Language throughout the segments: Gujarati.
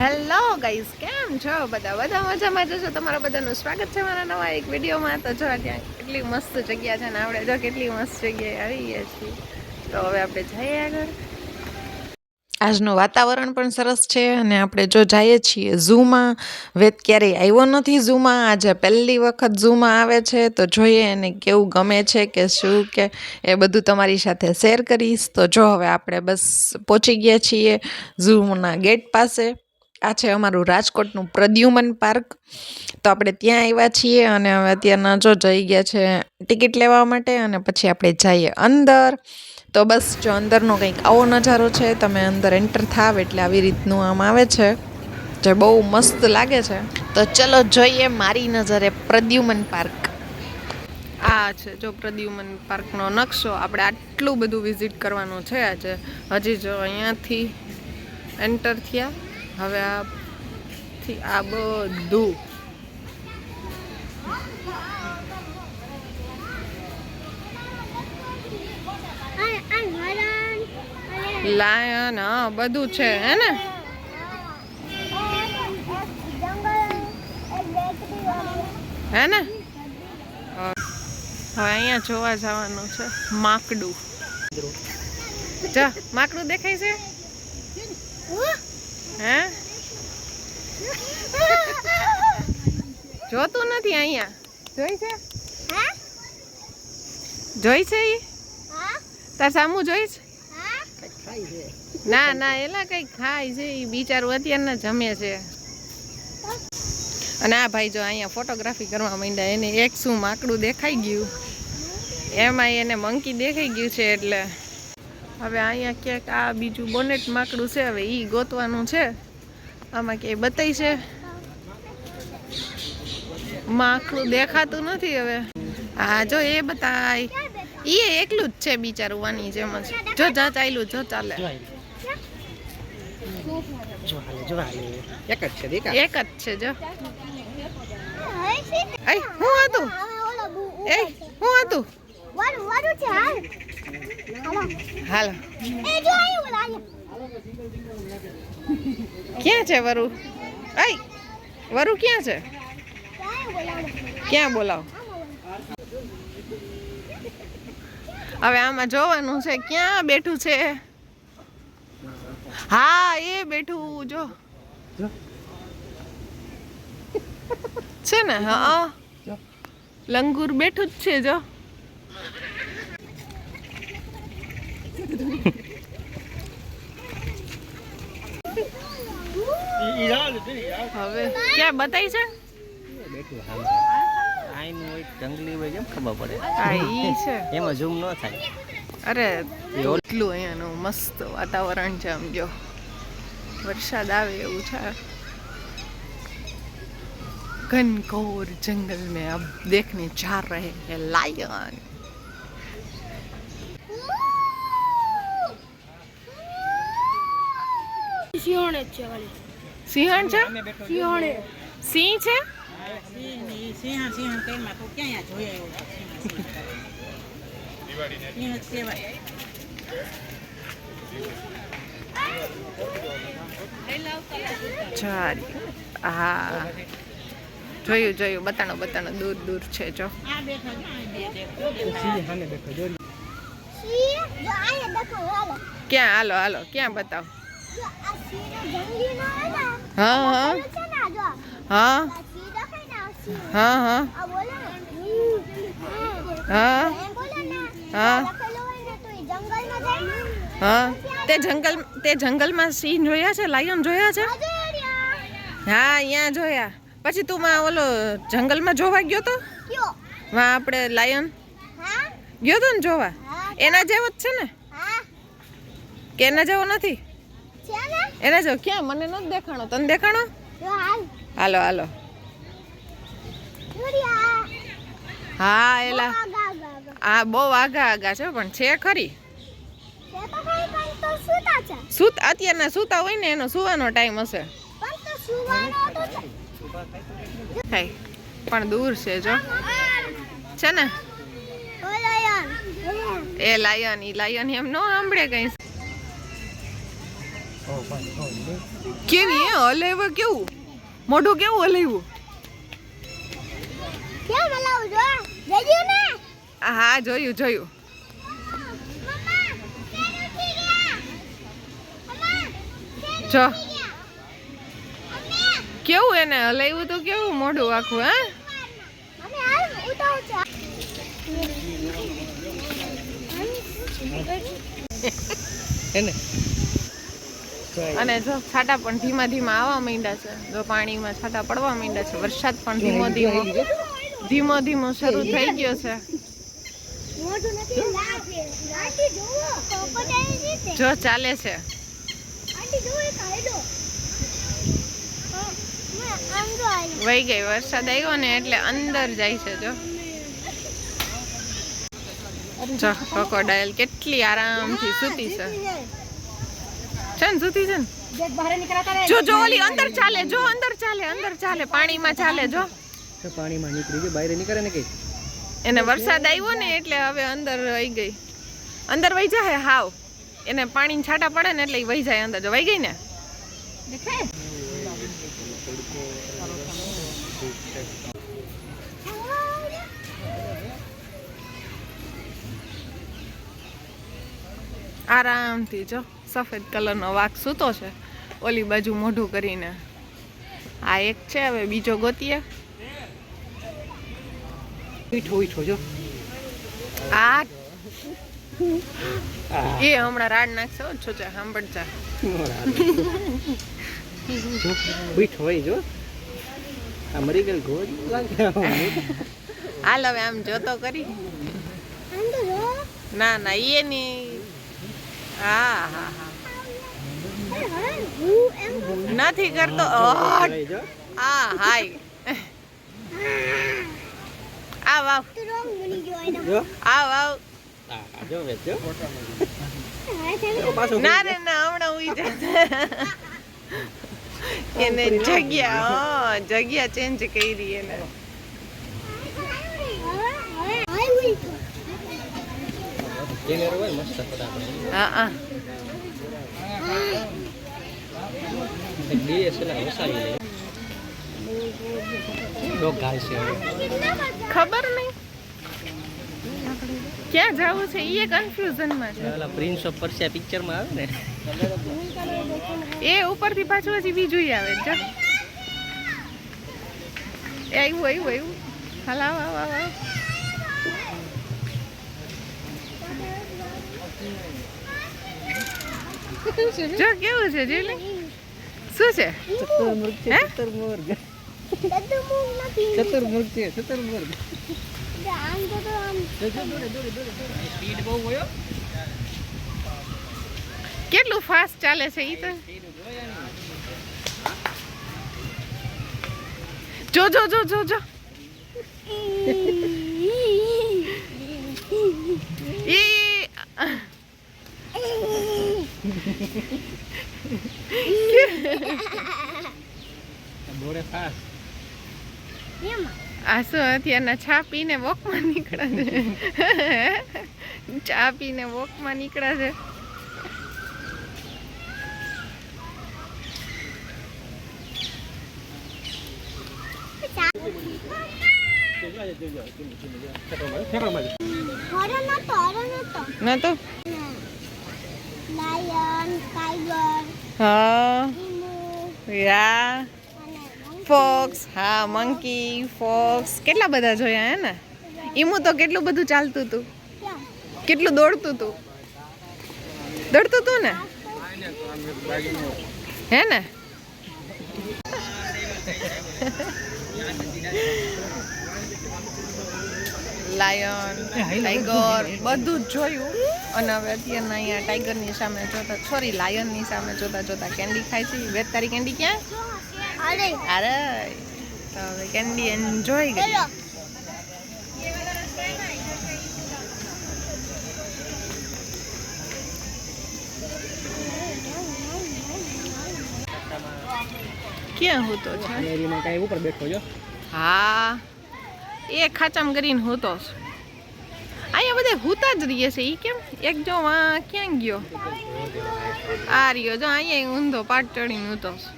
હેલો ગાઈસ, કેમ છો બધા? બધા મજામાં જશો. તમારા બધાનું સ્વાગત છે મારા નવા એક વિડીયોમાં. તો જો ત્યાં કેટલી મસ્ત જગ્યા છે ને આપણે જો કેટલી મસ્ત જગ્યાએ આવી ગયા છીએ. તો હવે આપણે જઈએ આગળ. આજનું વાતાવરણ પણ સરસ છે અને આપણે જો જઈએ છીએ ઝૂમાં. વેદ ક્યારેય આવ્યો નથી ઝૂમાં, આજે પહેલી વખત ઝૂમાં આવે છે. તો જોઈએ એને કેવું ગમે છે કે શું કે એ બધું તમારી સાથે શેર કરીશ. તો જો હવે આપણે બસ પહોંચી ગયા છીએ ઝૂના ગેટ પાસે. આ છે અમારું રાજકોટનું પ્રદ્યુમન પાર્ક. તો આપણે ત્યાં આવ્યા છીએ અને હવે અત્યારના જો જઈ ગયા છે ટિકિટ લેવા માટે અને પછી આપણે જઈએ અંદર. તો બસ જો અંદરનો કંઈક આવો નજારો છે. તમે અંદર એન્ટર થાવ એટલે આવી રીતનું આમ આવે છે, જે બહુ મસ્ત લાગે છે. તો ચલો જોઈએ મારી નજરે પ્રદ્યુમન પાર્ક. આ છે જો પ્રદ્યુમન પાર્કનો નકશો. આપણે આટલું બધું વિઝિટ કરવાનું છે આજે. હજી જો અહીંયાથી એન્ટર થયા, હવે આથી આ બધું લાયન, હા બધું છે હે ને. હે ને હવે અહીંયા જોવા જવાનું છે માકડું. જા માકડું દેખાય છે હે? જોતું નથી અહીંયા. જોઈ છે? જોઈ છે ઈ? તાર સામું જોઈશ? ના ના, એલા કઈ ખાય છે ઈ બિચારું, અત્યારના જમે છે. અને આ ભાઈ જો અહીંયા ફોટોગ્રાફી કરવા માંડ્યા. એને એક શું માકડું દેખાઈ ગયું, એમાં એને મંકી દેખાઈ ગયું છે. એટલે હવે અહીંયા ક્યાંક આ બીજું બોનેટ માકડું છે, હવે ઈ ગોતવાનું છે. આમાં ક્યાંય બતાય છે માકડું? દેખાતું નથી. હવે હા જો એ બતાય, ઈ એકલું જ છે બિચારું, વાની જેમ જ. જો જા ચાલ્યું, જો ચાલે. એક જ છે જો. એ હું હતું? એ હું હતું? હાલો. ક્યાં છે વરુ? એ વરુ ક્યાં છે? ક્યાં બોલાવ? હવે આમાં જોવાનું છે ક્યાં બેઠું છે. હા એ બેઠું જો છે ને. હા લંગૂર બેઠું જ છે જો. હવે ક્યાં બતાય છે? જંગલી હોય કેમ ખબર પડે? હા ઈ છે, એમાં ઝૂમ ન થાય. અરે એટલું અહીંયાનું મસ્ત વાતાવરણ છે. આમ જો વરસાદ આવે એવું છે. घनघोर जंगल में अब देखने जा रहे हैं लायन. સિંહણ છે? સિંહ છે? હા જોયું જોયું, બતાણો દૂર દૂર છે જો. ક્યાં? હાલો હાલો, ક્યાં બતાવ? હા હા હા હા હા હા હા હા. તે જંગલમાં સિંહ જોયા છે? લાયન જોયા છે? હા અહીંયા જોયા. પછી તું માં ઓલો જંગલમાં જોવા ગયો તો? વાં આપણે લાયન ગયો તો ને જોવા? એના જેવો જ છે ને કે એના જેવો નથી? એના જેવો ક્યાં? મને નથી દેખાણો. તને દેખાણો? હાલો હાલો. હા એલા હા બહુ આગા છે પણ છે ખરી. અત્યારના સૂતા હોય ને, એનો સુવાનો ટાઈમ હશે. પણ દૂર છે જો. છે ને એ લાયન, ઈ લાયન એમ ન સાંભળે કઈ. કેવી હે હલાવ્યું કેવું મોઢું કેવું હલાવ્યું કેમ હલાવું જો જોયું ને હા જોયું જોયું જો કેવું એને હલાવ્યું તો કેવું મોઢું આખું હા અમે હાલ ઉતાવ છે એને અને જો છાંટા પણ ધીમા ધીમા આવવા માંડ્યા છે જો પાણીમાં છાંટા પડવા માંડ્યા છે વરસાદ પણ ધીમો ધીમો શરૂ થઈ ગયો છે મોઢું નથી લાગે આંટી જોવો કોકોડાઈ જીતે જો ચાલે છે આંટી જોવો એ કાયદો આંગો આવી વહી ગઈ વરસાદ આવ્યો ને એટલે અંદર જાય છે જો જો ક્રોકોડાઇલ કેટલી આરામથી સૂતી છે ને સૂતી છે ને દેખ બહાર નીકળતા રહે જો જો ઓલી અંદર ચાલે પાણીમાં ચાલે જો પાણીમાં નીકળી ગયો બહાર નીકળે ને કઈ એને વરસાદ આવ્યો ને એટલે હવે અંદર વહી ગઈ અંદર વહી જાય હાવ એને પાણી છાંટા પડે ને એટલે ઈ વહી જાય અંદર જો વહી ગઈ ને દેખે આરામથી જો સફેદ કલરનો વાઘ સૂતો છે ઓલી બાજુ મોઢું કરીને આ એક છે હવે બીજો ગોતીએ મીઠો જો આ એ હમણાં રાડ નાખશે હો છોચા સાંભળતા જો મીઠો હોય જો આ મરી ગયેલ ગોળ લાગે હાલ હવે આમ જોતો કરી આંટો જો ના ના એ ની હા હા હા અરે હું એમ નથી કરતો જો આ હાય આ વાવ તો રોંગ બની ગયો એનો જો આ વાવ આ જો વેચ જો હાય છે પાછો ના રે ના હમણાં ઉઈ જશે એને જગ્યા ચેન્જ કરી એને હાય ઉઈ કેમેરો હોય મસ્ત ફટાફટ હા હા ડીએસએલઆર વસાવી લે ડોગ ગાલ છે ખબર નહીં ક્યાં જવું છે એ કન્ફ્યુઝનમાં છે ઓલા પ્રિન્સ ઓફ પર્સિયા પિક્ચરમાં આવે ને એ ઉપરથી પાછું હજી બીજું આવે જો એ આવ્યું હાલ આવ જો કેવું છે જીલી શું છે ચતુર્મુર્ગ છે હે? ચતુર્મુર્ગ દદ્દુ મૂગ નથી ચતુર્મુર્ગ છે ચતુર્મુર્ગ આમ તો આમ સ્પીડ બહુ હોય કેટલું ફાસ્ટ ચાલે છે ઈ તો જો એ દોડે ફાસ્ટ આ શું અત્યારના ચા પીને વોકમાં નીકળે છે ચા પીને વોકમાં નીકળે છે ના તો લાયન ટાઈગર હા ઈમુ યા અને ફોક્સ હા મંકી ફોક્સ કેટલા બધા જોયા હે ને ઈમુ તો કેટલું બધું ચાલતું હતું ક્યાં કેટલું દોડતું હતું ને હે ને લાયન ટાઈગર બધું જ જોયું અને હવે અત્યારના અહીંયા ટાઈગરની સામે જોતા સોરી લાયનની સામે જોતા કેન્ડી ખાય છે વેત તારી કેન્ડી ક્યાં અરે અરે તો હવે કેન્ડી એન્જોય કરી હેલો ક્યાં હોતો છે કેરીમાં કાંઈ ઉપર બેઠો જો હા એ ખાચામાં કરીને હોતો છે અહીંયા બધા હુતા જ રહીએ છે. ઈ કેમ? એક જો વાં ક્યાં ગયો? આ રહ્યો જો અહીંયા ઊંધો પાટ ચડીને ઊતો છે.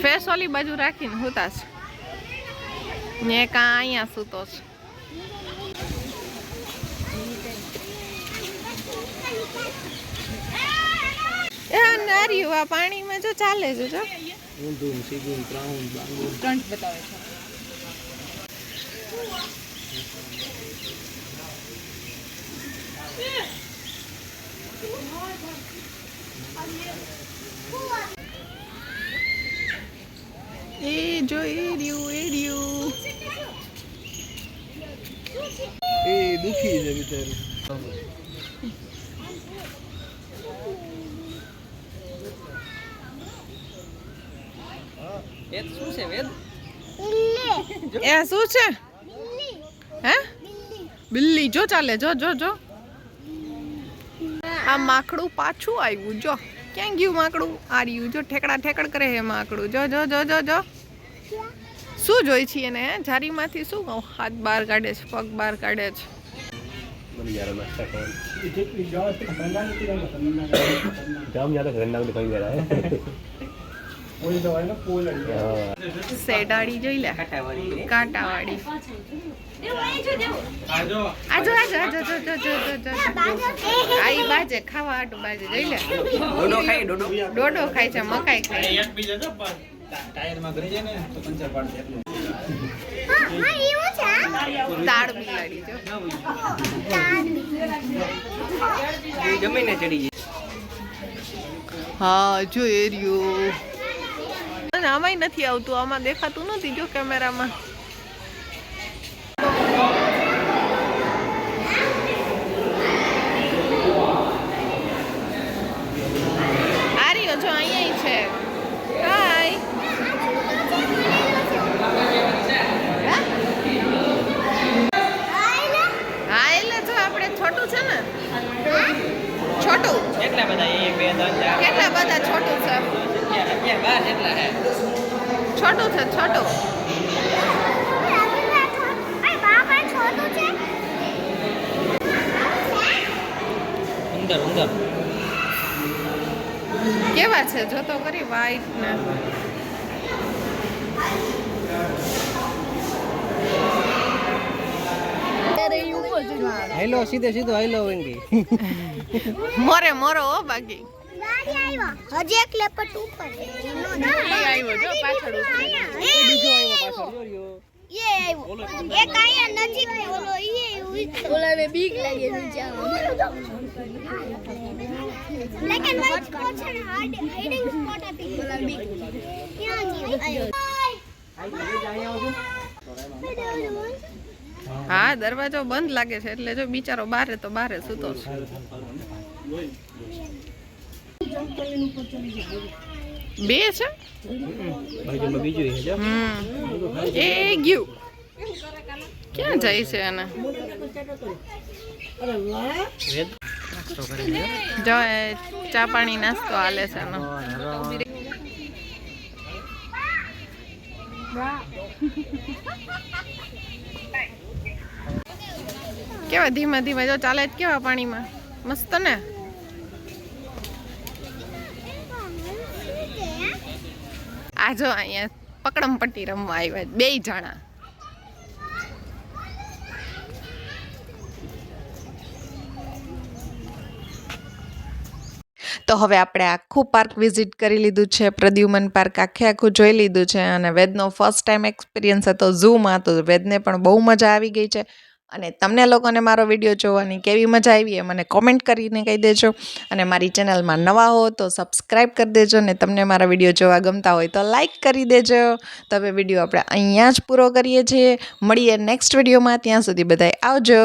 ફેસ ઓલી બાજુ રાખીને હુતા છે ને કાં અહીંયા સૂતો છે. નાર્યું આ પાણીમાં જો ચાલે છે જો ઊંધું સીધું ત્રાઉન બાંગું ફ્રન્ટ બતાવે છે. એ જો એ રહ્યું એ દુખી છે બિચારું. વેદ શું છે વેદ? એ શું છે હે બિલ્લી જો ચાલે જો જો જો આ માકડું પાછું આવ્યું જો ક્યાં ગયું માકડું આ રહ્યું જો ઠેકડા ઠેકડ કરે હે માકડું જો જો જો જો જો શું જોઈ છે એને હે જારીમાંથી શું કહું હાથ બહાર કાઢે છે પગ બહાર કાઢે છે સેડાડી જોઈ લે કાંટાવાળી આજો આજો આજો જો જો જો જો આઈ બાજે ખાવા આટું બાજે જોઈ લે ડોડો ખાય ડોડો ખાય છે મકાઈ ખાય ટાયરમાં ઘરે જાય ને તો પંચર પાડશે એટલું. તાળ બિલાડી જો જમીને ચડી ગઈ. હા જો એ રહ્યું અને આમાંય નથી આવતું આમાં દેખાતું નથી જો કેમેરામાં આ રહ્યો જો અહીંયા છે હાય હા એટલે જો આપણે છોટું છે ને છોટું કેટલા બધા 1 2 3 4 કેટલા બધા છોટું છે 11 12 જેટલા છે. છોટું છે છોટું ઉંદર કેવા છે જો તો કરી વ્હાઈટ ને હાલો સીધો હાલો વેંગી. મોરે મોરો હો બાકી હજી એક લેપટ ઉપર આવ્યો જો પાછળ બીજો આવ્યો પાછળ જો એ આવ્યો એક આયા નજીક ઓલો ઓલાને બીક લાગે બ્લેક એન્ડ વ્હાઈટ સ્પોટ છે ને હાઇડિંગ સ્પોટ હતી ઓલા બીક ક્યાં આવ્યો હા દરવાજો બંધ લાગે છે એટલે જો બિચારો બારે તો બારે સૂતો છે બે છે બાજુમાં બીજું છે જો. એ ગયું ક્યાં જાય છે એને વેદ નાસ્તો કરી લ્યો. જો એ ચા પાણી નાસ્તો હાલે છે એનો કેવા ધીમે ધીમે જો ચાલે જ કેવા પાણીમાં મસ્ત ને આ જો અહીંયા પકડમ પટ્ટી રમવા આવ્યા બે જણા તો હવે આપણે આખું પાર્ક વિઝિટ કરી લીધું છે પ્રદ્યુમન પાર્ક આખું જોઈ લીધું છે અને વેદનો ફર્સ્ટ ટાઈમ એક્સપિરિયન્સ હતો ઝૂમાં તો વેદને પણ બહુ મજા આવી ગઈ છે અને તમને લોકોને મારો વિડીયો જોવાની કેવી મજા આવી એ મને કોમેન્ટ કરીને કહી દેજો અને મારી ચેનલમાં નવા હો તો સબસ્ક્રાઈબ કરી દેજો અને તમને મારા વિડીયો જોવા ગમતા હોય તો લાઈક કરી દેજો તો હવે વિડીયો આપણે અહીંયા જ પૂરો કરીએ છીએ મળીએ નેક્સ્ટ વિડીયોમાં ત્યાં સુધી બધાય આવજો.